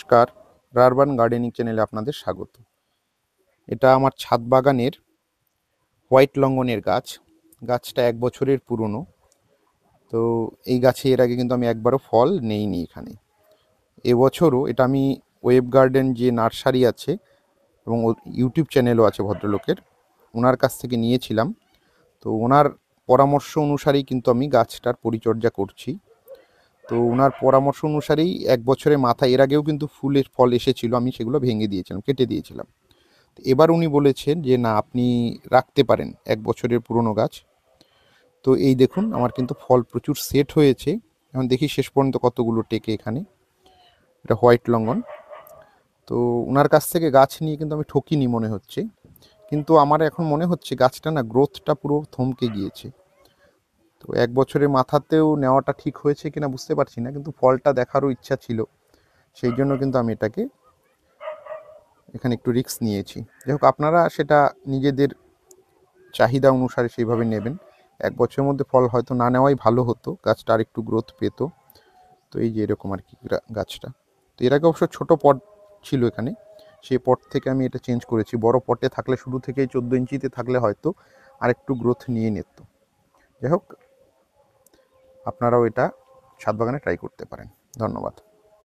নমস্কার, রারবান গার্ডেনিং চ্যানেলে আপনাদের স্বাগত। এটা আমার ছাদ বাগানের হোয়াইট লঙ্গনের গাছ। গাছটা 1 বছরের পুরনো। তো এই গাছে এর আগে কিন্তু আমি একবারও ফল নেইনি এখানে। এবছরও এটা আমি ওয়েব গার্ডেন যে নার্সারি আছে এবং ইউটিউব চ্যানেলও আছে ভদ্রলোকের, ওনার কাছ থেকে নিয়েছিলাম। তো ওনার পরামর্শ অনুসারেই কিন্তু আমি গাছটার পরিচর্যা করছি। তো ওনার পরামর্শ অনুসারেই 1 বছরের মাথায় এর আগেও কিন্তু ফুলের ফল এসেছিল, আমি সেগুলো ভেঙে দিয়েছিলাম, কেটে দিয়েছিলাম। এবার উনি বলেছেন যে না, আপনি রাখতে পারেন 1 বছরের পুরনো গাছ। তো এই দেখুন, আমার কিন্তু ফল প্রচুর সেট হয়েছে। এখন দেখি শেষ পর্যন্ত কতগুলো টেকে এখানে। এটা হোয়াইট লঙ্গন। তো ওনার কাছ থেকে গাছ নিয়ে কিন্তু আমি ঠকিনি মনে হচ্ছে, কিন্তু আমার এখন মনে হচ্ছে গাছটা না গ্রোথটা পুরো থমকে গিয়েছে। তো 1 বছরের মাথাতেও নেওয়াটা ঠিক হয়েছে কিনা বুঝতে পারছি না, কিন্তু ফলটা দেখারও ইচ্ছা ছিল, সেই জন্য কিন্তু আমি এটাকে এখানে একটু রিস্ক নিয়েছি। যাই হোক, আপনারা সেটা নিজেদের চাহিদা অনুসারে সেইভাবে নেবেন। 1 বছরের মধ্যে ফল হয়তো না নেওয়াই ভালো হতো, গাছটা আর একটু গ্রোথ পেত। তো এই যে এরকম আর কি গাছটা। তো এর আগে অবশ্য ছোটো পট ছিল এখানে, সেই পট থেকে আমি এটা চেঞ্জ করেছি। বড় পটে থাকলে শুরু থেকেই 14 ইঞ্চিতে থাকলে হয়তো আর একটু গ্রোথ নিয়ে নিত। যাই হোক, আপনারাও এটা ছাদ বাগানে ট্রাই করতে পারেন। ধন্যবাদ।